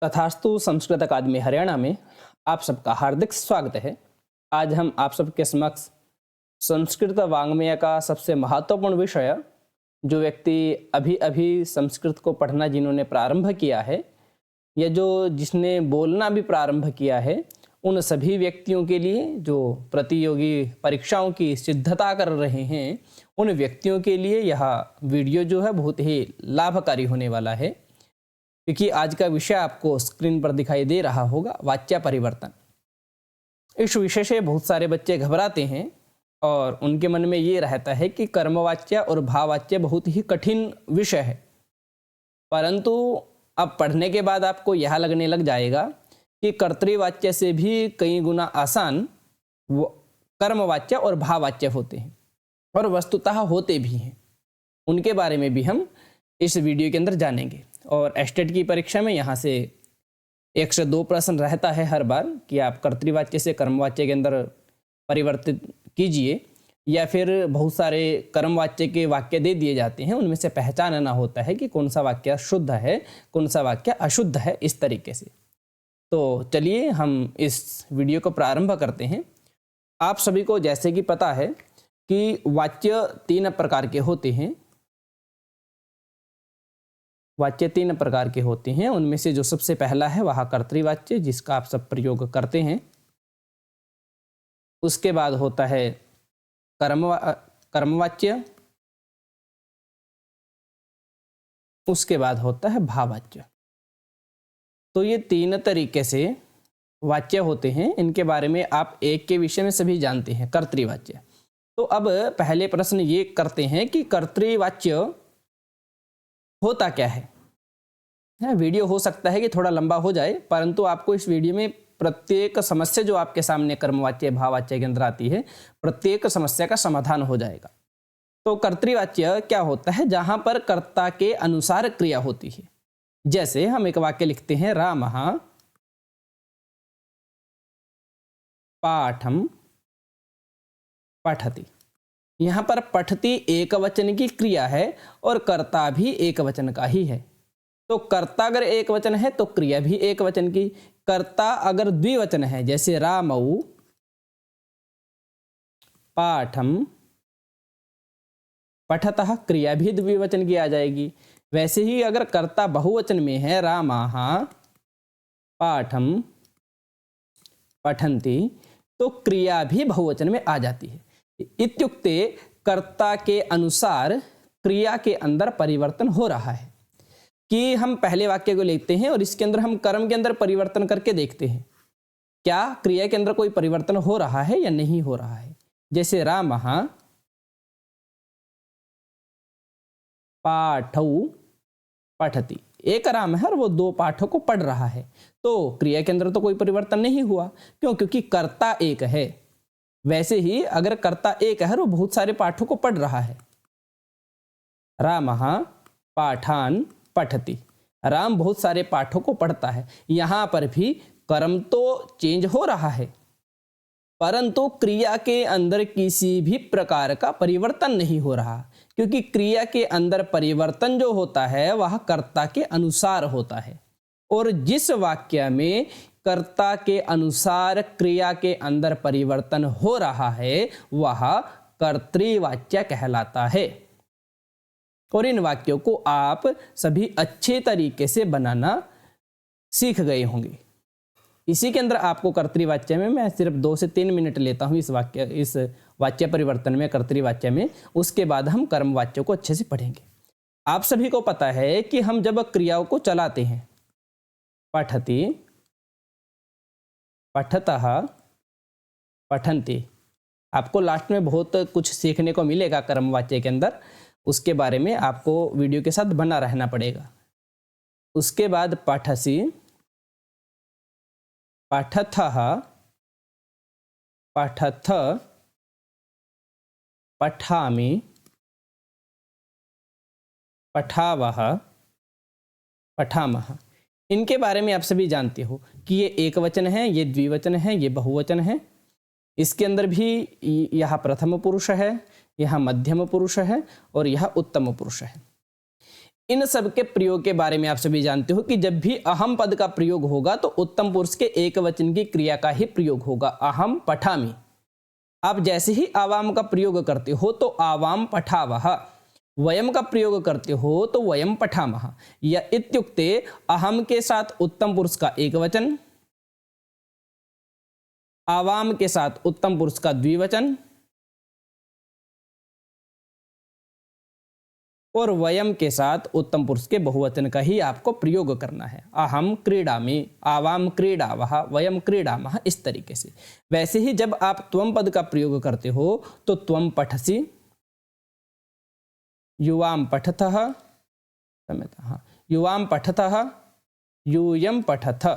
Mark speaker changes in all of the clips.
Speaker 1: तथास्तु संस्कृत अकादमी हरियाणा में आप सबका हार्दिक स्वागत है। आज हम आप सबके समक्ष संस्कृत वाङ्मय का सबसे महत्वपूर्ण विषय, जो व्यक्ति अभी अभी संस्कृत को पढ़ना जिन्होंने प्रारंभ किया है या जिसने बोलना भी प्रारंभ किया है, उन सभी व्यक्तियों के लिए जो प्रतियोगी परीक्षाओं की सिद्धता कर रहे हैं, उन व्यक्तियों के लिए यह वीडियो जो है बहुत ही लाभकारी होने वाला है। क्योंकि आज का विषय आपको स्क्रीन पर दिखाई दे रहा होगा, वाच्य परिवर्तन। इस विषय से बहुत सारे बच्चे घबराते हैं और उनके मन में ये रहता है कि कर्मवाच्य और भाववाच्य बहुत ही कठिन विषय है। परंतु अब पढ़ने के बाद आपको यह लगने लग जाएगा कि कर्तृवाच्य से भी कई गुना आसान वो कर्मवाच्य और भाववाच्य होते हैं, और वस्तुतः होते भी हैं। उनके बारे में भी हम इस वीडियो के अंदर जानेंगे। और एस्टेट की परीक्षा में यहाँ से 1 से 2 प्रश्न रहता है हर बार कि आप कर्तृवाच्य से कर्मवाच्य के अंदर परिवर्तित कीजिए, या फिर बहुत सारे कर्मवाच्य के वाक्य दे दिए जाते हैं, उनमें से पहचानना होता है कि कौन सा वाक्य शुद्ध है, कौन सा वाक्य अशुद्ध है, इस तरीके से। तो चलिए हम इस वीडियो को प्रारंभ करते हैं। आप सभी को जैसे कि पता है कि वाच्य 3 प्रकार के होते हैं। वाच्य 3 प्रकार के होते हैं। उनमें से जो सबसे पहला है वह कर्तृवाच्य, जिसका आप सब प्रयोग करते हैं। उसके बाद होता है कर्मवाच्य। उसके बाद होता है भाववाच्य। तो ये 3 तरीके से वाच्य होते हैं। इनके बारे में आप एक के विषय में सभी जानते हैं, कर्तृवाच्य। तो अब पहले प्रश्न ये करते हैं कि कर्तृवाच्य होता क्या है। वीडियो हो सकता है कि थोड़ा लंबा हो जाए, परंतु आपको इस वीडियो में प्रत्येक समस्या जो आपके सामने कर्मवाच्य भाववाच्य के अंदर आती है, प्रत्येक समस्या का समाधान हो जाएगा। तो कर्तृवाच्य क्या होता है? जहां पर कर्ता के अनुसार क्रिया होती है। जैसे हम एक वाक्य लिखते हैं, रामः पाठम पठति। यहां पर पठति एक वचन की क्रिया है और कर्ता भी एक वचन का ही है। तो कर्ता अगर एक वचन है तो क्रिया भी एक वचन की। कर्ता अगर द्विवचन है, जैसे रामौ पाठम पठतः, क्रिया भी द्विवचन की आ जाएगी। वैसे ही अगर कर्ता बहुवचन में है, रामाः पाठम पठन्ति, तो क्रिया भी बहुवचन में आ जाती है। इत्युक्ते कर्ता के अनुसार क्रिया के अंदर परिवर्तन हो रहा है। कि हम पहले वाक्य को लेते हैं और इसके अंदर हम कर्म के अंदर परिवर्तन करके देखते हैं, क्या क्रिया के अंदर कोई परिवर्तन हो रहा है या नहीं हो रहा है। जैसे रामः पाठौ पठति, एक राम है और वो 2 पाठों को पढ़ रहा है, तो क्रिया के अंदर तो कोई परिवर्तन नहीं हुआ। क्यों? क्योंकि कर्ता एक है। वैसे ही अगर कर्ता एक है और वो बहुत सारे पाठों को पढ़ रहा है, रामः पाठान पठति, राम बहुत सारे पाठों को पढ़ता है। यहां पर भी कर्म तो चेंज हो रहा है, परंतु क्रिया के अंदर किसी भी प्रकार का परिवर्तन नहीं हो रहा, क्योंकि क्रिया के अंदर परिवर्तन जो होता है वह कर्ता के अनुसार होता है। और जिस वाक्य में कर्ता के अनुसार क्रिया के अंदर परिवर्तन हो रहा है वह कर्तृवाच्य कहलाता है। और इन वाक्यों को आप सभी अच्छे तरीके से बनाना सीख गए होंगे। इसी के अंदर आपको कर्तृवाच्य में मैं सिर्फ 2 से 3 मिनट लेता हूं इस वाच्य परिवर्तन में, कर्तृवाच्य में। उसके बाद हम कर्मवाच्य को अच्छे से पढ़ेंगे। आप सभी को पता है कि हम जब क्रियाओं को चलाते हैं, पठति पठतः पठन्ति, आपको लास्ट में बहुत कुछ सीखने को मिलेगा कर्मवाच्य के अंदर। उसके बारे में आपको वीडियो के साथ बना रहना पड़ेगा। उसके बाद पठसि पठथः पठथ पठामि पठावः पठामः। इनके बारे में आप सभी जानते हो कि ये एक वचन है, ये द्विवचन है, ये बहुवचन है। इसके अंदर भी यह प्रथम पुरुष है, यह मध्यम पुरुष है और यह उत्तम पुरुष है। इन सब के प्रयोग के बारे में आप सभी जानते हो कि जब भी अहम पद का प्रयोग होगा तो उत्तम पुरुष के एक वचन की क्रिया का ही प्रयोग होगा। अहम पठामि, आप जैसे ही आवाम का प्रयोग करते हो तो आवाम पठावः, वयम का प्रयोग करते हो तो वयम पठामः। या इत्युक्ते अहम के साथ उत्तम पुरुष का एक वचन, आवाम के साथ उत्तम पुरुष का द्विवचन और वयम के साथ उत्तम पुरुष के बहुवचन का ही आपको प्रयोग करना है। अहम क्रीडामि, आवाम क्रीडावः, वयम क्रीडामः, इस तरीके से। वैसे ही जब आप त्वम पद का प्रयोग करते हो तो त्वम पठसि, युवाम पठतः, युवाम पठतः, यूयम पठथ,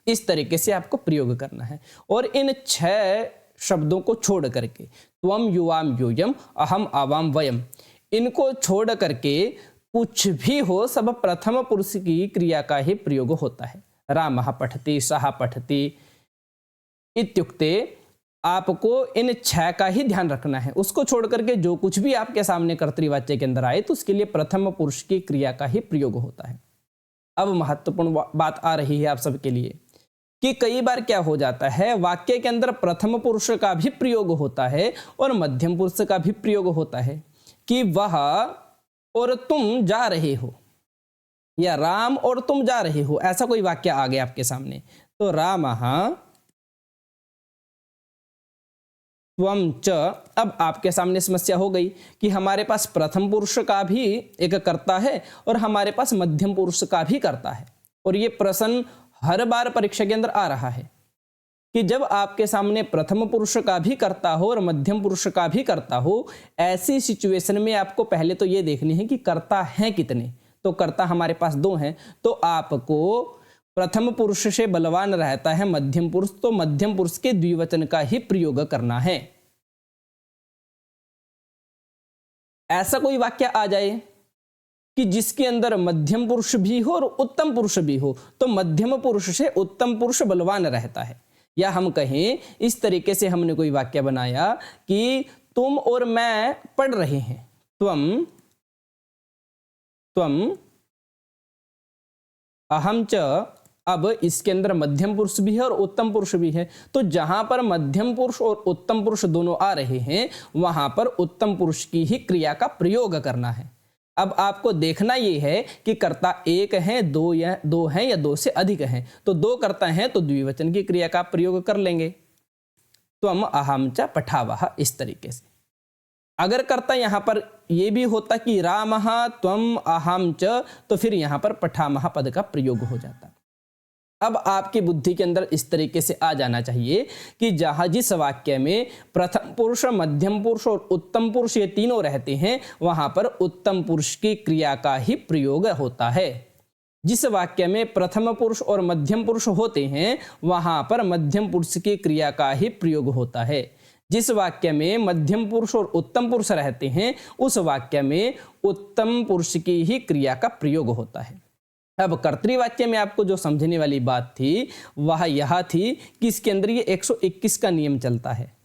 Speaker 1: इस तरीके से आपको प्रयोग करना है। और इन 6 शब्दों को छोड़ करके त्वम, युवाम, यूयम, अहम, आवाम, वयम, इनको छोड़ करके कुछ भी हो सब प्रथम पुरुष की क्रिया का ही प्रयोग होता है। रामः पठति, सः पठति इत्युक्ते आपको इन 6 का ही ध्यान रखना है। उसको छोड़ करके जो कुछ भी आपके सामने कर्तृवाच्य के अंदर आए तो उसके लिए प्रथम पुरुष की क्रिया का ही प्रयोग होता है। अब महत्वपूर्ण बात आ रही है आप सबके लिए कि कई बार क्या हो जाता है, वाक्य के अंदर प्रथम पुरुष का भी प्रयोग होता है और मध्यम पुरुष का भी प्रयोग होता है कि वह और तुम जा रहे हो, या राम और तुम जा रहे हो, ऐसा कोई वाक्य आ गया आपके सामने तो रामः त्वं च। अब आपके सामने समस्या हो गई कि हमारे पास प्रथम पुरुष का भी एक कर्ता है और हमारे पास मध्यम पुरुष का भी कर्ता है। और ये प्रश्न हर बार परीक्षा के अंदर आ रहा है कि जब आपके सामने प्रथम पुरुष का भी कर्ता हो और मध्यम पुरुष का भी कर्ता हो, ऐसी सिचुएशन में आपको पहले तो ये देखनी है कि कर्ता हैं कितने। तो कर्ता हमारे पास 2 हैं, तो आपको प्रथम पुरुष से बलवान रहता है मध्यम पुरुष, तो मध्यम पुरुष के द्विवचन का ही प्रयोग करना है। ऐसा कोई वाक्य आ जाए कि जिसके अंदर मध्यम पुरुष भी हो और उत्तम पुरुष भी हो, तो मध्यम पुरुष से उत्तम पुरुष बलवान रहता है। या हम कहें इस तरीके से, हमने कोई वाक्य बनाया कि तुम और मैं पढ़ रहे हैं, त्वम अहम च। अब इसके अंदर मध्यम पुरुष भी है और उत्तम पुरुष भी है, तो जहां पर मध्यम पुरुष और उत्तम पुरुष दोनों आ रहे हैं वहां पर उत्तम पुरुष की ही क्रिया का प्रयोग करना है। अब आपको देखना ये है कि कर्ता 1 है, 2 हैं या 2 से अधिक हैं। तो 2 कर्ता हैं तो द्विवचन की क्रिया का प्रयोग कर लेंगे, त्वम अहम च पठावः, इस तरीके से। अगर कर्ता यहां पर ये भी होता कि रामः त्वम अहम च, तो फिर यहां पर पठामः पद का प्रयोग हो जाता। अब आपकी बुद्धि के अंदर इस तरीके से आ जाना चाहिए कि जहां जिस वाक्य में प्रथम पुरुष, मध्यम पुरुष और उत्तम पुरुष ये तीनों रहते हैं वहां पर उत्तम पुरुष की क्रिया का ही प्रयोग होता है। जिस वाक्य में प्रथम पुरुष और मध्यम पुरुष होते हैं वहां पर मध्यम पुरुष की क्रिया का ही प्रयोग होता है। जिस वाक्य में मध्यम पुरुष और उत्तम पुरुष रहते हैं उस वाक्य में उत्तम पुरुष की ही क्रिया का प्रयोग होता है। अब कर्तृवाच्य में आपको जो समझने वाली बात थी वह यह थी कि इसके अंदर ये 121 का नियम चलता है।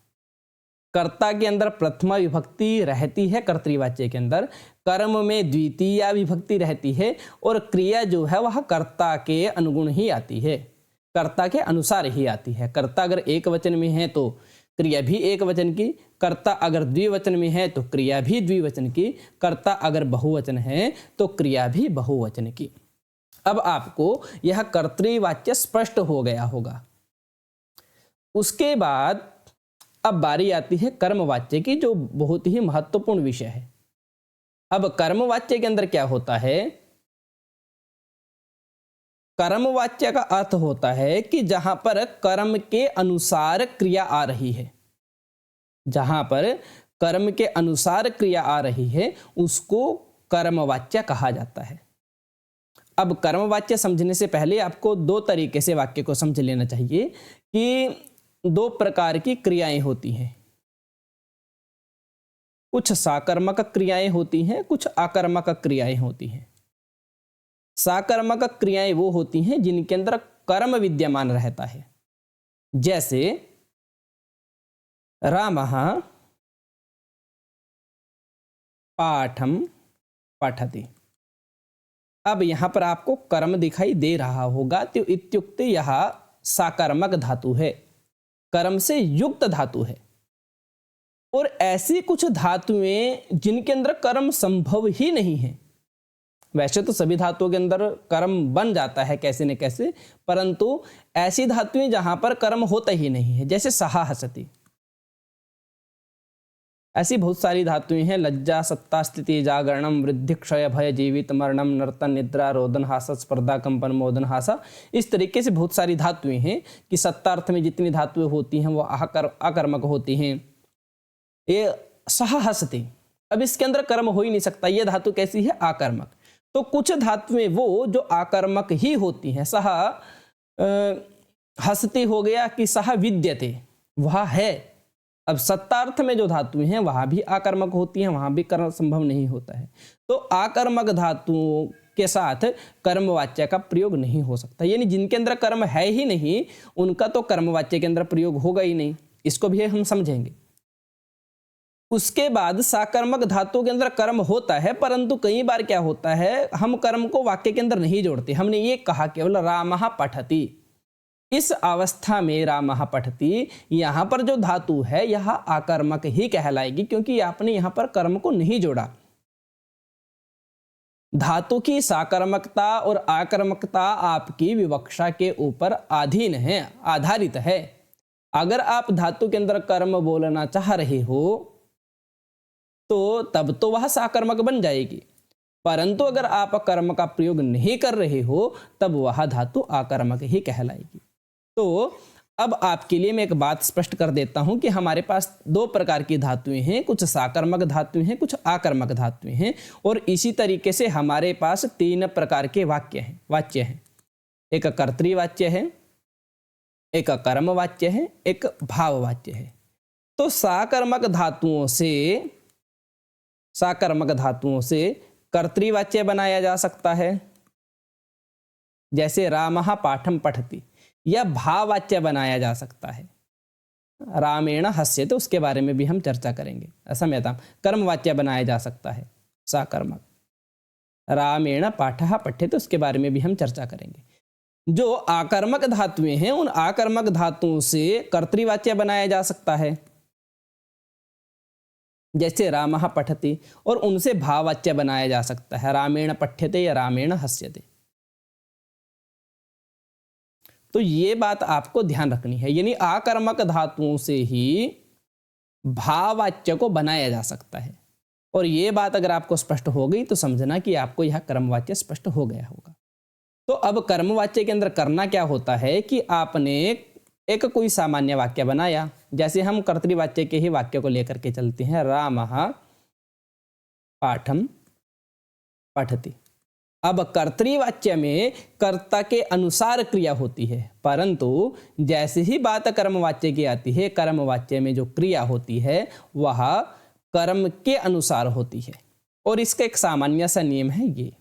Speaker 1: कर्ता के अंदर प्रथमा विभक्ति रहती है कर्तृवाच्य के अंदर, कर्म में द्वितीया विभक्ति रहती है और क्रिया जो है वह कर्ता के अनुगुण ही आती है, कर्ता के अनुसार ही आती है। कर्ता अगर एक वचन में है तो क्रिया भी एक वचन की, कर्ता अगर द्विवचन में है तो क्रिया भी द्विवचन की, कर्ता अगर बहुवचन है तो क्रिया भी बहुवचन की। अब आपको यह कर्तृवाच्य स्पष्ट हो गया होगा। उसके बाद अब बारी आती है कर्मवाच्य की, जो बहुत ही महत्वपूर्ण विषय है। अब कर्मवाच्य के अंदर क्या होता है? कर्मवाच्य का अर्थ होता है कि जहां पर कर्म के अनुसार क्रिया आ रही है, जहां पर कर्म के अनुसार क्रिया आ रही है उसको कर्मवाच्य कहा जाता है। अब कर्मवाच्य समझने से पहले आपको 2 तरीके से वाक्य को समझ लेना चाहिए कि 2 प्रकार की क्रियाएं होती हैं। कुछ साकर्मक क्रियाएं होती हैं, कुछ आकर्मक क्रियाएं होती हैं। साकर्मक क्रियाएं वो होती हैं जिनके अंदर कर्म विद्यमान रहता है, जैसे रामः पाठं पठति। अब यहाँ पर आपको कर्म दिखाई दे रहा होगा, तो इत्युक्त यह साकर्मक धातु है, कर्म से युक्त धातु है। और ऐसी कुछ धातुएं जिनके अंदर कर्म संभव ही नहीं है। वैसे तो सभी धातुओं के अंदर कर्म बन जाता है कैसे न कैसे, परंतु ऐसी धातुएं जहां पर कर्म होता ही नहीं है, जैसे सहा हसती। ऐसी बहुत सारी धातुएं हैं, लज्जा, सत्ता, स्थिति, जागरणम, वृद्धि, क्षय, भय, जीवित, मरणम, नर्तन, निद्रा, रोदन, हास, स्पर्धा, कंपन, मोदन, हासा। इस तरीके से बहुत सारी धातुएं हैं कि सत्तार्थ में जितनी धातुएं होती हैं वो अकर्मक होती हैं। ये सहा हसती, अब इसके अंदर कर्म हो ही नहीं सकता, ये धातु कैसी है? आकर्मक। तो कुछ धातुएं वो जो आकर्मक ही होती हैं, सहा हसती हो गया कि सहा विद्यते, वह है। अब सत्तार्थ में जो धातुएं हैं वहां भी आकर्मक होती हैं, वहां भी कर्म संभव नहीं होता है। तो आकर्मक धातुओं के साथ कर्मवाच्य का प्रयोग नहीं हो सकता, यानी जिनके अंदर कर्म है ही नहीं उनका तो कर्मवाच्य के अंदर प्रयोग होगा ही नहीं। इसको भी हम समझेंगे। उसके बाद साकर्मक धातु के अंदर कर्म होता है, परंतु कई बार क्या होता है, हम कर्म को वाक्य के अंदर नहीं जोड़ते। हमने ये कहा केवल रामः पठति, इस अवस्था में रामः पठति, यहां पर जो धातु है यह आकर्मक ही कहलाएगी, क्योंकि आपने यहां पर कर्म को नहीं जोड़ा। धातु की साकर्मकता और आकर्मकता आपकी विवक्षा के ऊपर अधीन है, आधारित है। अगर आप धातु के अंदर कर्म बोलना चाह रहे हो तो तब तो वह साकर्मक बन जाएगी, परंतु अगर आप कर्म का प्रयोग नहीं कर रहे हो तब वह धातु आकर्मक ही कहलाएगी। तो अब आपके लिए मैं एक बात स्पष्ट कर देता हूं कि हमारे पास दो प्रकार की धातुएं हैं, कुछ साकर्मक धातुएं हैं, कुछ आकर्मक धातुएं हैं, और इसी तरीके से हमारे पास तीन प्रकार के वाच्य हैं। एक कर्तृवाच्य है, एक कर्मवाच्य है, एक भाववाच्य है। तो साकर्मक धातुओं से कर्तृवाच्य बनाया जा सकता है, जैसे रामः पाठम पठति, या भाववाच्य बनाया जा सकता है, रामेण हस्यते, उसके बारे में भी हम चर्चा करेंगे। असम्यताम, कर्मवाच्य बनाया जा सकता है साकर्मक, रामेण पाठः पठ्यते, उसके बारे में भी हम चर्चा करेंगे। जो आकर्मक धातुएं हैं उन आकर्मक धातुओं से कर्तृवाच्य बनाया जा सकता है, जैसे रामः पठति, और उनसे भाववाच्य बनाया जा सकता है, रामेण पठ्यते या रामेण हस्यते। तो ये बात आपको ध्यान रखनी है, यानी आकर्मक धातुओं से ही भाववाच्य को बनाया जा सकता है। और ये बात अगर आपको स्पष्ट हो गई तो समझना कि आपको यह कर्मवाच्य स्पष्ट हो गया होगा। तो अब कर्मवाच्य के अंदर करना क्या होता है कि आपने एक कोई सामान्य वाक्य बनाया, जैसे हम कर्तृवाच्य के ही वाक्य को लेकर के चलते हैं, रामः पाठम पठति। अब कर्तृवाच्य में कर्ता के अनुसार क्रिया होती है, परंतु जैसे ही बात कर्मवाच्य की आती है, कर्मवाच्य में जो क्रिया होती है वह कर्म के अनुसार होती है। और इसका एक सामान्य सा नियम है ये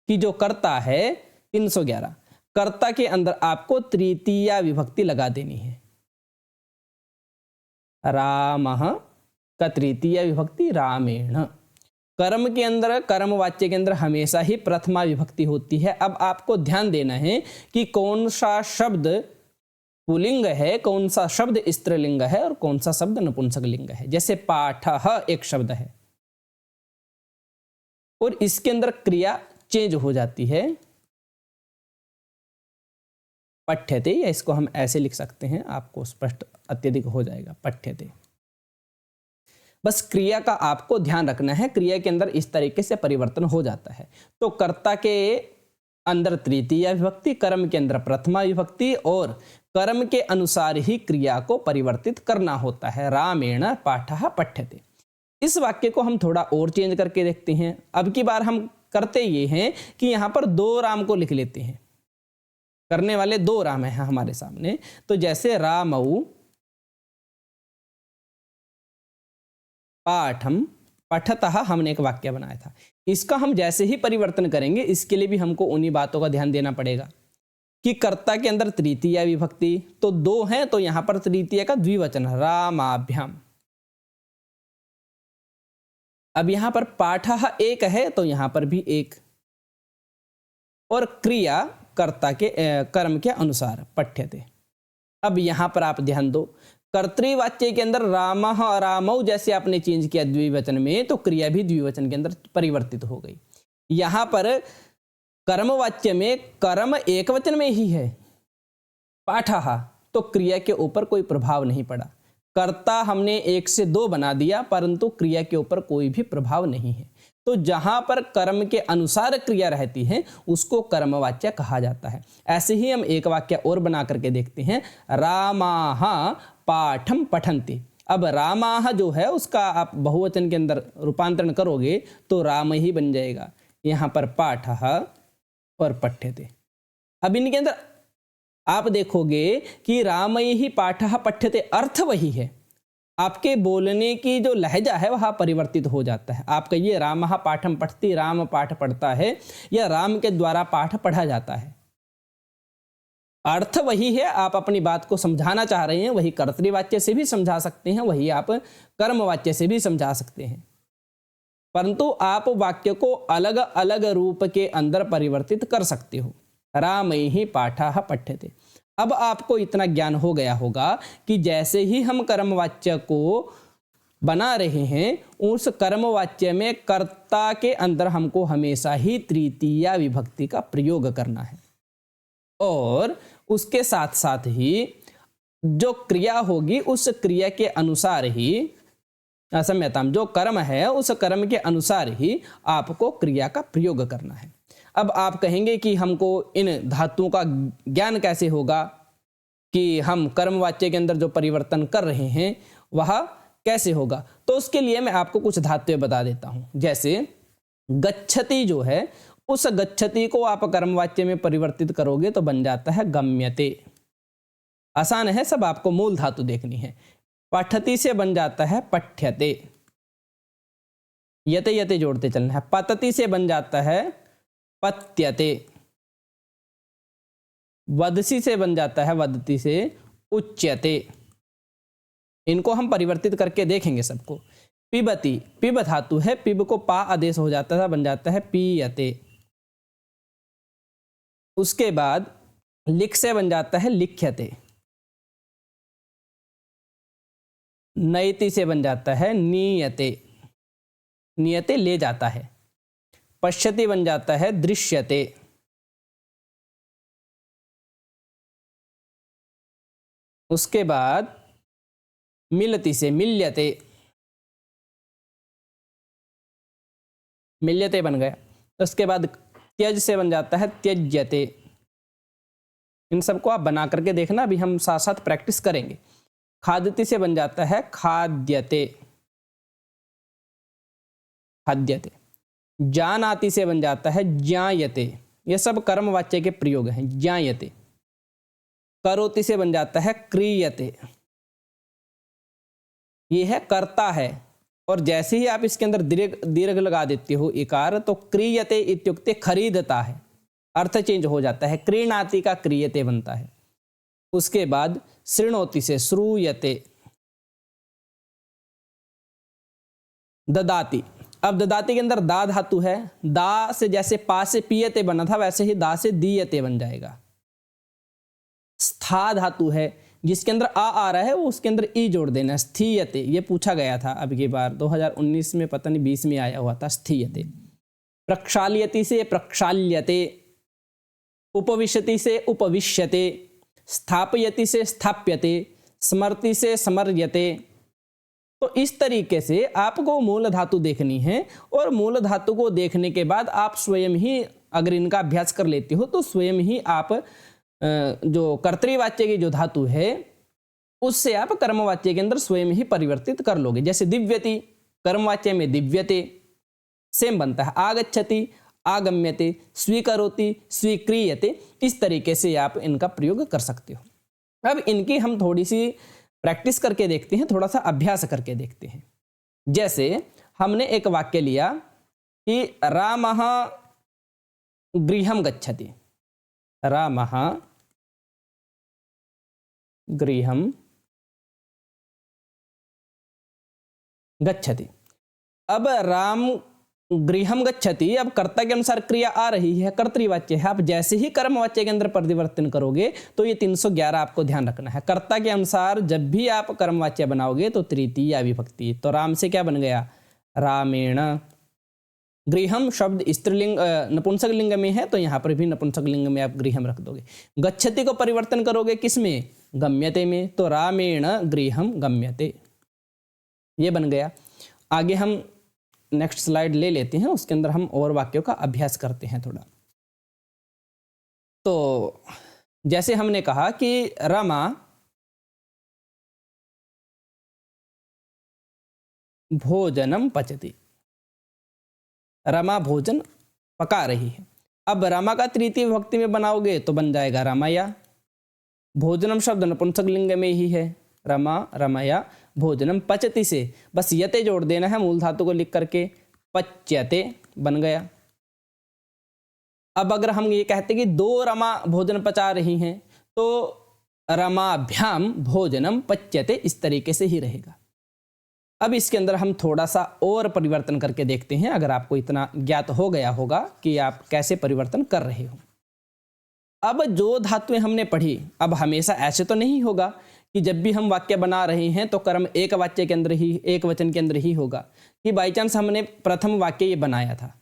Speaker 1: कि जो कर्ता है 311, कर्ता के अंदर आपको तृतीया विभक्ति लगा देनी है। रामः का तृतीया विभक्ति रामेण। कर्म के अंदर, कर्मवाच्य के अंदर हमेशा ही प्रथमा विभक्ति होती है। अब आपको ध्यान देना है कि कौन सा शब्द पुल्लिंग है, कौन सा शब्द स्त्रीलिंग है और कौन सा शब्द नपुंसक लिंग है। जैसे पाठः एक शब्द है और इसके अंदर क्रिया चेंज हो जाती है, पठ्यते, या इसको हम ऐसे लिख सकते हैं, आपको स्पष्ट अत्यधिक हो जाएगा, पठ्यते। बस क्रिया का आपको ध्यान रखना है, क्रिया के अंदर इस तरीके से परिवर्तन हो जाता है। तो कर्ता के अंदर तृतीया विभक्ति, कर्म के अंदर प्रथमा विभक्ति, और कर्म के अनुसार ही क्रिया को परिवर्तित करना होता है। रामेण पाठः पठ्यते। इस वाक्य को हम थोड़ा और चेंज करके देखते हैं। अब की बार हम करते ये हैं कि यहां पर दो राम को लिख लेते हैं, करने वाले दो राम हैं हमारे सामने। तो जैसे रामऊ पाठम पठतः हमने एक वाक्य बनाया था, इसका हम जैसे ही परिवर्तन करेंगे, इसके लिए भी हमको उन्हीं बातों का ध्यान देना पड़ेगा कि कर्ता के अंदर तृतीया विभक्ति तो दो हैं, तो यहां पर तृतीया का द्विवचन रामाभ्याम। अब यहां पर पाठः एक है तो यहां पर भी एक, और क्रिया कर्ता के कर्म के अनुसार पठ्यते। अब यहाँ पर आप ध्यान दो, कर्तृवाच्य के अंदर रामः रामौ जैसे आपने चेंज किया द्विवचन में, तो क्रिया भी द्विवचन के अंदर परिवर्तित हो गई। यहाँ पर कर्मवाच्य में कर्म एक वचन में ही है, पाठः, तो क्रिया के ऊपर कोई प्रभाव नहीं पड़ा। कर्ता हमने 1 से 2 बना दिया, परंतु क्रिया के ऊपर कोई भी प्रभाव नहीं है। तो जहां पर कर्म के अनुसार क्रिया रहती है उसको कर्मवाच्य कहा जाता है। ऐसे ही हम एक वाक्य और बना करके देखते हैं, रामाः पाठम पठन्ति। अब रामाः जो है उसका आप बहुवचन के अंदर रूपांतरण करोगे तो राम ही बन जाएगा। यहाँ पर पाठः और पठ्यते। अब इनके अंदर आप देखोगे कि रामय ही पाठः पठ्यते, अर्थ वही है, आपके बोलने की जो लहजा है वह परिवर्तित हो जाता है। आप कहिए रामः पाठम पठति, राम पाठ पढ़ता है, या राम के द्वारा पाठ पढ़ा जाता है, अर्थ वही है। आप अपनी बात को समझाना चाह रहे हैं, वही कर्तृवाच्य से भी समझा सकते हैं, वही आप कर्मवाच्य से भी समझा सकते हैं, परंतु आप वाक्य को अलग अलग रूप के अंदर परिवर्तित कर सकते हो। रामैः ही पाठः पठ्यते। अब आपको इतना ज्ञान हो गया होगा कि जैसे ही हम कर्मवाच्य को बना रहे हैं, उस कर्मवाच्य में कर्ता के अंदर हमको हमेशा ही तृतीया विभक्ति का प्रयोग करना है, और उसके साथ साथ ही जो क्रिया होगी उस क्रिया के अनुसार ही असम्यताम, जो कर्म है उस कर्म के अनुसार ही आपको क्रिया का प्रयोग करना है। अब आप कहेंगे कि हमको इन धातुओं का ज्ञान कैसे होगा, कि हम कर्मवाच्य के अंदर जो परिवर्तन कर रहे हैं वह कैसे होगा। तो उसके लिए मैं आपको कुछ धातुएं बता देता हूं। जैसे गच्छति जो है, उस गच्छति को आप कर्मवाच्य में परिवर्तित करोगे तो बन जाता है गम्यते। आसान है, सब आपको मूल धातु देखनी है। पठति से बन जाता है पठ्यते, यते यते जोड़ते चलना है। पतति से बन जाता है पत्यते। वदसी से बन जाता है वदति से उच्यते। इनको हम परिवर्तित करके देखेंगे सबको। पिबति, पिब धातु है, पिब को पा आदेश हो जाता है, बन जाता है पीयते। उसके बाद लिख से बन जाता है लिख्यते। नयति से बन जाता है नीयते, नियते ले जाता है। पश्यति बन जाता है दृश्यते। उसके बाद मिलति से मिल्यते, मिल्यते बन गया। उसके बाद त्यज से बन जाता है त्यज्यते। इन सबको आप बना करके देखना, अभी हम साथ साथ प्रैक्टिस करेंगे। खादति से बन जाता है खाद्यते, खाद्यते। जानाति से बन जाता है ज्ञायते। ये सब कर्मवाच्य के प्रयोग हैं, ज्ञायते। करोति से बन जाता है क्रियते, ये है कर्ता है, और जैसे ही आप इसके अंदर दीर्घ लगा देते हो इकार, तो क्रियते इत्युक्ते खरीदता है, अर्थ चेंज हो जाता है। क्रीणाति का क्रियते बनता है। उसके बाद शृणोति से श्रूयते। ददाति, अब ददाति के अंदर दा धातु है, दा से जैसे पा से पीयते बना था वैसे ही दा से दीयते बन जाएगा। स्था धातु है, जिसके अंदर आ रहा है वो उसके अंदर ई जोड़ देना, स्थीयते। ये पूछा गया था अब की बार, 2019 में पता नहीं 20 में आया हुआ था, स्थीयते। प्रक्षाल्यति से प्रक्षाल्यते। उपविशति से उपविश्यते। स्थापयति से स्थाप्यते। स्मरति से स्मर्यते। तो इस तरीके से आपको मूल धातु देखनी है, और मूल धातु को देखने के बाद आप स्वयं ही अगर इनका अभ्यास कर लेते हो तो स्वयं ही आप जो कर्तृवाच्य की जो धातु है उससे आप कर्मवाच्य के अंदर स्वयं ही परिवर्तित कर लोगे। जैसे दिव्यति, कर्मवाच्य में दिव्यते सेम बनता है। आगच्छति, आगम्यते। स्वीकरोति, स्वीक्रियते। इस तरीके से आप इनका प्रयोग कर सकते हो। अब इनकी हम थोड़ी सी प्रैक्टिस करके देखते हैं, थोड़ा सा अभ्यास करके देखते हैं। जैसे हमने एक वाक्य लिया कि रामः गृहं गच्छति। रामः गृहं गच्छति। अब राम गृहम गच्छति, अब कर्ता के अनुसार क्रिया आ रही है, कर्तृवाच्य है। आप जैसे ही कर्मवाच्य के अंदर परिवर्तन करोगे तो ये 311 आपको ध्यान रखना है। कर्ता के अनुसार जब भी आप कर्मवाच्य बनाओगे तो तृतीया विभक्ति। तो राम से क्या बन गया? रामेण। गृहम शब्द स्त्रीलिंग नपुंसक लिंग में है, तो यहाँ पर भी नपुंसक लिंग में आप गृहम रख दोगे। गच्छति को परिवर्तन करोगे किसमें? गम्यते में, तो रामेण गृहम गम्यते, ये बन गया। आगे हम नेक्स्ट स्लाइड ले लेते हैं, उसके अंदर हम और वाक्यों का अभ्यास करते हैं थोड़ा। तो जैसे हमने कहा कि रमा भोजनम पचति, रमा भोजन पका रही है। अब रमा का तृतीय विभक्ति में बनाओगे तो बन जाएगा रमया। भोजनम शब्द नपुंसक लिंग में ही है, रमा रमया भोजनम। पचति से बस यते जोड़ देना है मूल धातु को लिख करके, पच्यते बन गया। अब अगर हम ये कहते कि दो रमा भोजन पचा रही हैं तो रमाभ्याम भोजनम पच्यते, इस तरीके से ही रहेगा। अब इसके अंदर हम थोड़ा सा और परिवर्तन करके देखते हैं, अगर आपको इतना ज्ञात हो गया होगा कि आप कैसे परिवर्तन कर रहे हो। अब जो धातुएं हमने पढ़ी, अब हमेशा ऐसे तो नहीं होगा कि जब भी हम वाक्य बना रहे हैं तो कर्म एक वाक्य के अंदर ही, एक वचन के अंदर ही होगा, कि बाई चांस हमने प्रथम वाक्य ये बनाया था,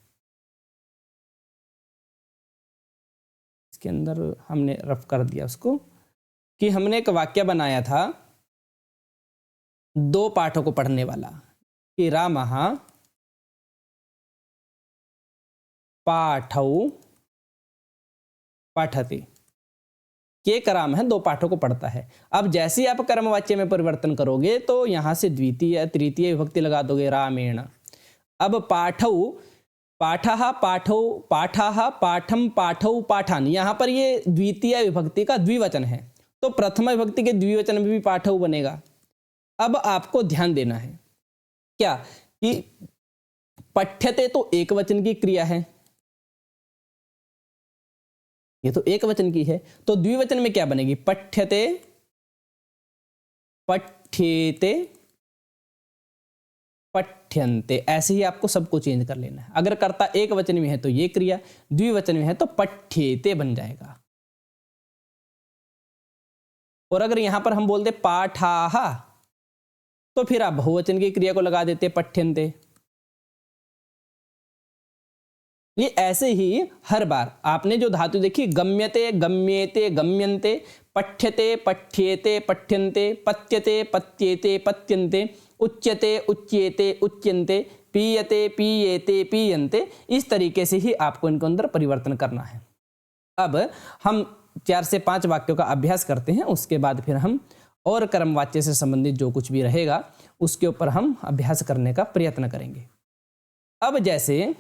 Speaker 1: इसके अंदर हमने रफ कर दिया उसको, कि हमने एक वाक्य बनाया था दो पाठों को पढ़ने वाला, कि रामः पाठौ पठति, के कराम है, दो पाठों को पढ़ता है। अब जैसे ही आप कर्मवाच्य में परिवर्तन करोगे तो यहां से द्वितीय तृतीय विभक्ति लगा दोगे, रामेण। अब पाठौ, पाठः पाठौ पाठः पाठम पाठौ पाठान, यहां पर ये द्वितीय विभक्ति का द्विवचन है, तो प्रथम विभक्ति के द्विवचन में भी पाठौ बनेगा। अब आपको ध्यान देना है क्या, कि पठ्यते तो एक वचन की क्रिया है, ये तो एक वचन की है, तो द्विवचन में क्या बनेगी? पठ्यते पठ्येते पठ्यन्ते, ऐसे ही आपको सबको चेंज कर लेना है। अगर कर्ता एक वचन में है तो ये क्रिया, द्विवचन में है तो पठ्येते बन जाएगा। और अगर यहां पर हम बोलते पाठाः तो फिर आप बहुवचन की क्रिया को लगा देते पठ्यन्ते। ये ऐसे ही हर बार आपने जो धातु देखी, गम्यते गम्येते गम्यन्ते, पठ्यते पठ्येते पठ्यन्ते, पत्यते पत्येते पत्यन्ते, उच्यते उच्येते उच्यन्ते, पीयते पीयेते पीयन्ते, इस तरीके से ही आपको इनको अंदर परिवर्तन करना है। अब हम 4 से 5 वाक्यों का अभ्यास करते हैं, उसके बाद फिर हम और कर्मवाच्य से संबंधित जो कुछ भी रहेगा उसके ऊपर हम अभ्यास करने का प्रयत्न करेंगे। अब जैसे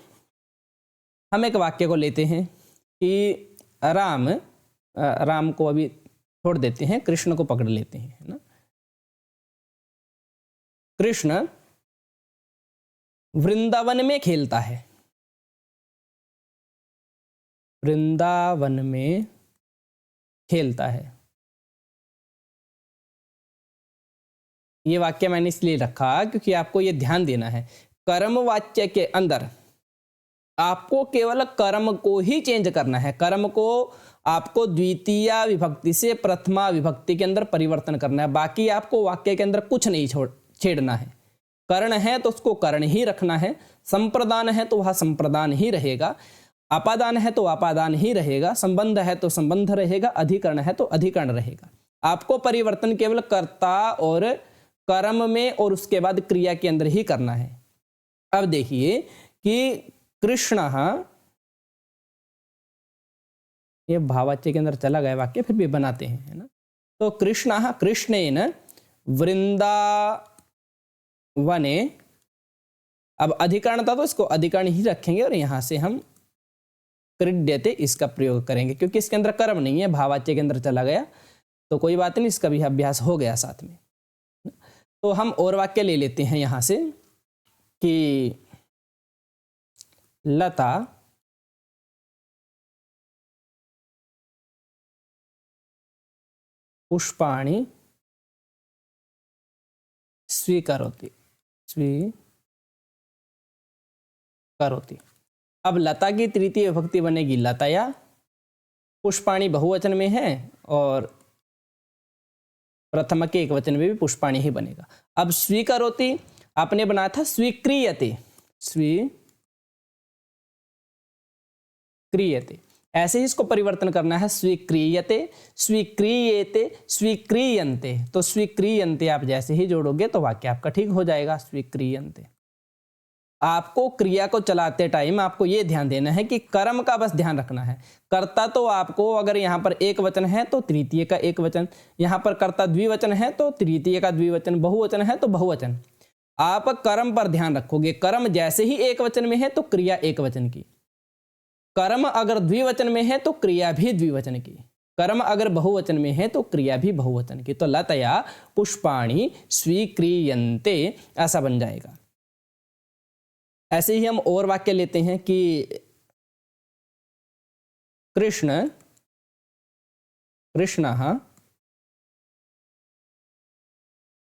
Speaker 1: हम एक वाक्य को लेते हैं कि राम को अभी छोड़ देते हैं, कृष्ण को पकड़ लेते हैं, है ना। कृष्ण वृंदावन में खेलता है, वृंदावन में खेलता है। ये वाक्य मैंने इसलिए रखा क्योंकि आपको ये ध्यान देना है, कर्मवाच्य के अंदर आपको केवल कर्म को ही चेंज करना है। कर्म को आपको द्वितीय विभक्ति से प्रथमा विभक्ति के अंदर परिवर्तन करना है, बाकी आपको वाक्य के अंदर कुछ नहीं छेड़ना है। कर्ण है तो उसको कर्ण ही रखना है, संप्रदान है तो वह संप्रदान ही रहेगा, अपादान है तो अपादान ही रहेगा, संबंध है तो संबंध रहेगा, अधिकरण है तो अधिकरण रहेगा। आपको परिवर्तन केवल कर्ता और कर्म में और उसके बाद क्रिया के अंदर ही करना है। अब देखिए कि कृष्ण, ये भावाच्य के अंदर चला गया वाक्य, फिर भी बनाते हैं, है ना। तो कृष्ण कृष्णेन वृंदावने, अब अधिकरण था तो इसको अधिकरण ही रखेंगे और यहां से हम क्रीड्यते इसका प्रयोग करेंगे, क्योंकि इसके अंदर कर्म नहीं है, भावाच्य के अंदर चला गया तो कोई बात नहीं, इसका भी अभ्यास हो गया साथ में। तो हम और वाक्य ले लेते हैं यहां से कि लता पुष्पाणि स्वीकरोति, करोति। अब लता की तृतीय विभक्ति बनेगी लतया, पुष्पाणि बहुवचन में है और प्रथम के एकवचन में भी पुष्पाणि ही बनेगा। अब स्वीकरोति आपने बनाया था स्वीक्रियते, स्वीक्रियते, ऐसे ही इसको परिवर्तन करना है, स्वीक्रियते, स्वीक्रियेते, स्वीक्रियन्ते। तो स्वीक्रियन्ते आप जैसे ही जोड़ोगे तो वाक्य आपका ठीक हो जाएगा, स्वीक्रियन्ते। आपको क्रिया को चलाते टाइम आपको ये ध्यान देना है कि कर्म का बस ध्यान रखना है। कर्ता तो आपको अगर यहाँ पर एक वचन है तो तृतीय का एक वचन, यहाँ पर कर्ता द्विवचन है तो तृतीय का द्विवचन, बहुवचन है तो बहुवचन। आप कर्म पर ध्यान रखोगे, कर्म जैसे ही एक वचन में है तो क्रिया एक वचन की, कर्म अगर द्विवचन में है तो क्रिया भी द्विवचन की, कर्म अगर बहुवचन में है तो क्रिया भी बहुवचन की। तो लतया पुष्पाणि स्वीक्रियन्ते ऐसा बन जाएगा। ऐसे ही हम और वाक्य लेते हैं कि कृष्णः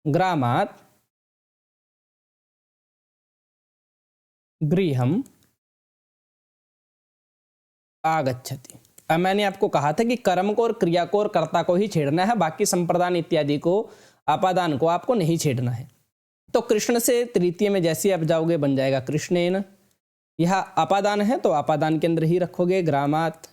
Speaker 1: ग्रामात् गृहम् आगच्छति। अब मैंने आपको कहा था कि कर्म को और क्रिया को और कर्ता को ही छेड़ना है, बाकी संप्रदान इत्यादि को, अपादान को आपको नहीं छेड़ना है। तो कृष्ण से तृतीय में जैसे आप जाओगे बन जाएगा कृष्णेन। यह अपादान है तो अपादान के अंदर ही रखोगे। ग्रामात्,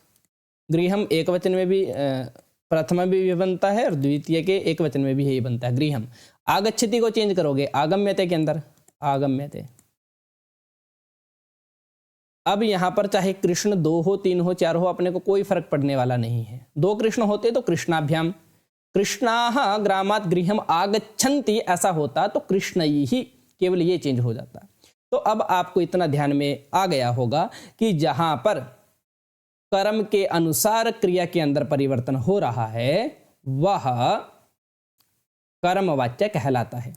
Speaker 1: गृहम एक वचन में भी प्रथम में भी बनता है और द्वितीय के एक वचन में भी यही बनता है गृहम। आगच्छति को चेंज करोगे आगम्यते के अंदर, आगम्यते। अब यहाँ पर चाहे कृष्ण 2 हो, 3 हो, 4 हो, अपने को कोई फर्क पड़ने वाला नहीं है। 2 कृष्ण होते तो कृष्णाभ्याम, कृष्णाः ग्रामात् गृहम् आगच्छन्ति ऐसा होता तो कृष्ण ही, केवल ये चेंज हो जाता। तो अब आपको इतना ध्यान में आ गया होगा कि जहां पर कर्म के अनुसार क्रिया के अंदर परिवर्तन हो रहा है वह कर्मवाच्य कहलाता है।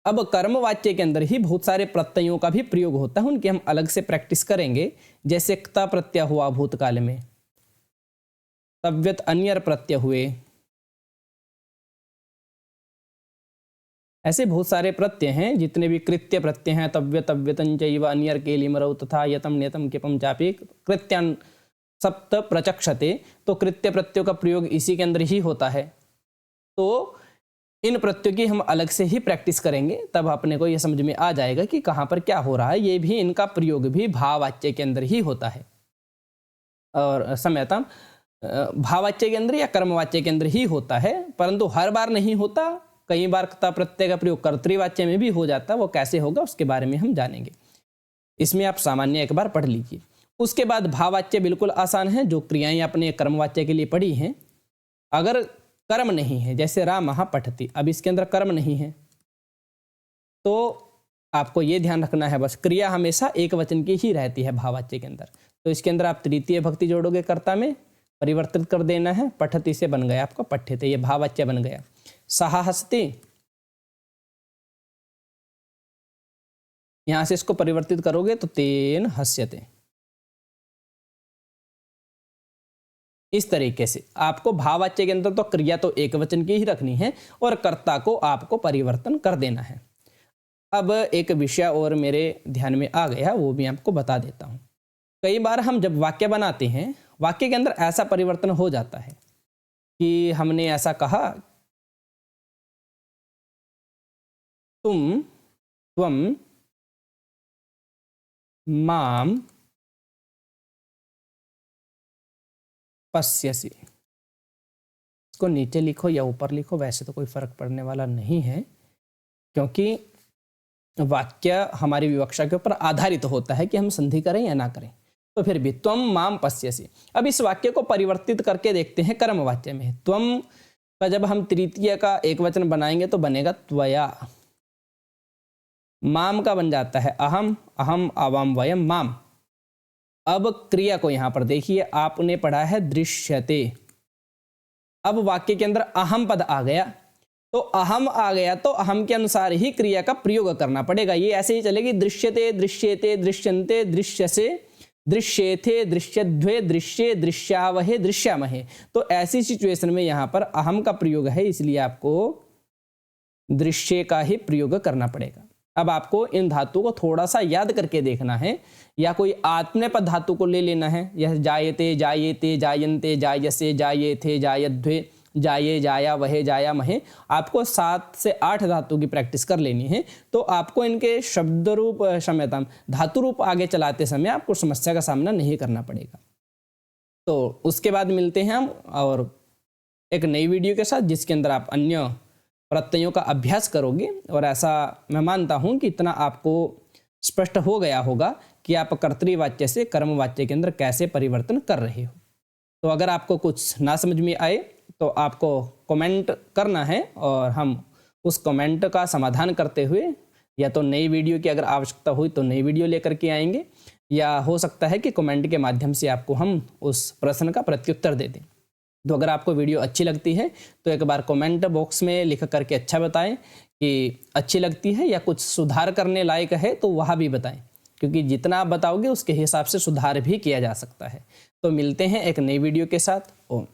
Speaker 1: अब कर्मवाच्य के अंदर ही बहुत सारे प्रत्ययों का भी प्रयोग होता है, उनकी हम अलग से प्रैक्टिस करेंगे। जैसे क्ता प्रत्यय हुआ भूतकाल में, तव्यत अन्यर प्रत्यय हुए, ऐसे बहुत सारे प्रत्यय हैं। जितने भी कृत्य प्रत्यय हैं, तव्य तव्यतं चैव अन्यर केलिमरौ तथा यतम नियतम किपम चापि कृत्यान सप्त प्रचक्षते। तो कृत्य प्रत्ययों का प्रयोग इसी के अंदर ही होता है। तो इन प्रत्ययों की हम अलग से ही प्रैक्टिस करेंगे, तब अपने को यह समझ में आ जाएगा कि कहाँ पर क्या हो रहा है। ये भी, इनका प्रयोग भी भाववाच्य के अंदर ही होता है और समयता भाववाच्य के अंदर या कर्मवाच्य के अंदर ही होता है, परंतु हर बार नहीं होता। कई बार क्ता प्रत्यय का प्रयोग कर्तृवाच्य में भी हो जाता है। वो कैसे होगा उसके बारे में हम जानेंगे। इसमें आप सामान्य एक बार पढ़ लीजिए। उसके बाद भाववाच्य बिल्कुल आसान है, जो क्रियाएं आपने कर्मवाच्य के लिए पढ़ी हैं। अगर कर्म नहीं है, जैसे रामः पठति, अब इसके अंदर कर्म नहीं है तो आपको ये ध्यान रखना है, बस क्रिया हमेशा एक वचन की ही रहती है भाववाच्य के अंदर। तो इसके अंदर आप तृतीय भक्ति जोड़ोगे, कर्ता में परिवर्तित कर देना है। पठति से बन गया आपका पठ्यते, ये भाववाच्य बन गया। सहा हस्ति, यहां से इसको परिवर्तित करोगे तो तेन हस्यते। इस तरीके से आपको भाववाच्य के अंदर तो क्रिया तो एक वचन की ही रखनी है और कर्ता को आपको परिवर्तन कर देना है। अब एक विषय और मेरे ध्यान में आ गया, वो भी आपको बता देता हूं। कई बार हम जब वाक्य बनाते हैं, वाक्य के अंदर ऐसा परिवर्तन हो जाता है कि हमने ऐसा कहा, त्वं माम पश्यसि। इसको नीचे लिखो या ऊपर लिखो, वैसे तो कोई फर्क पड़ने वाला नहीं है, क्योंकि वाक्य हमारी विवक्षा के ऊपर आधारित होता है कि हम संधि करें या ना करें। तो फिर भी त्वं माम पश्यसि। अब इस वाक्य को परिवर्तित करके देखते हैं कर्मवाच्य में। त्वं का जब हम तृतीय का एक वचन बनाएंगे तो बनेगा त्वया। माम का बन जाता है अहम, अहम आवाम वयम माम। अब क्रिया को यहां पर देखिए, आपने पढ़ा है दृश्यते। अब वाक्य के अंदर अहम पद आ गया, तो अहम आ गया तो अहम के अनुसार ही क्रिया का प्रयोग करना पड़ेगा। ये ऐसे ही चलेगी, दृश्यते, दृश्यते, दृश्यन्ते, दृश्यसे, दृश्येथे, दृश्यध्वे, दृश्ये, दृश्यावहे, दृश्यामहे। तो ऐसी सिचुएशन में यहां पर अहम का प्रयोग है, इसलिए आपको दृश्य का ही प्रयोग करना पड़ेगा। अब आपको इन धातुओं को थोड़ा सा याद करके देखना है, या कोई आत्मनेपद धातु को ले लेना है। यह जायते, जायेते, जायन्ते, जायसे, जायेथे, जायध्वे, जाये, जाया, वहे, जाया, महे। आपको 7 से 8 धातु की प्रैक्टिस कर लेनी है। तो आपको इनके शब्द रूप क्षम्यता धातु रूप आगे चलाते समय आपको समस्या का सामना नहीं करना पड़ेगा। तो उसके बाद मिलते हैं हम और एक नई वीडियो के साथ, जिसके अंदर आप अन्य प्रत्ययों का अभ्यास करोगे। और ऐसा मैं मानता हूं कि इतना आपको स्पष्ट हो गया होगा कि आप कर्तृवाच्य से कर्मवाच्य के अंदर कैसे परिवर्तन कर रहे हो। तो अगर आपको कुछ ना समझ में आए तो आपको कमेंट करना है, और हम उस कमेंट का समाधान करते हुए या तो नई वीडियो की अगर आवश्यकता हुई तो नई वीडियो लेकर के आएंगे, या हो सकता है कि कमेंट के माध्यम से आपको हम उस प्रश्न का प्रत्युत्तर दे दें। तो अगर आपको वीडियो अच्छी लगती है तो एक बार कमेंट बॉक्स में लिख करके अच्छा बताएं कि अच्छी लगती है, या कुछ सुधार करने लायक है तो वह भी बताएं, क्योंकि जितना आप बताओगे उसके हिसाब से सुधार भी किया जा सकता है। तो मिलते हैं एक नई वीडियो के साथ। ओम।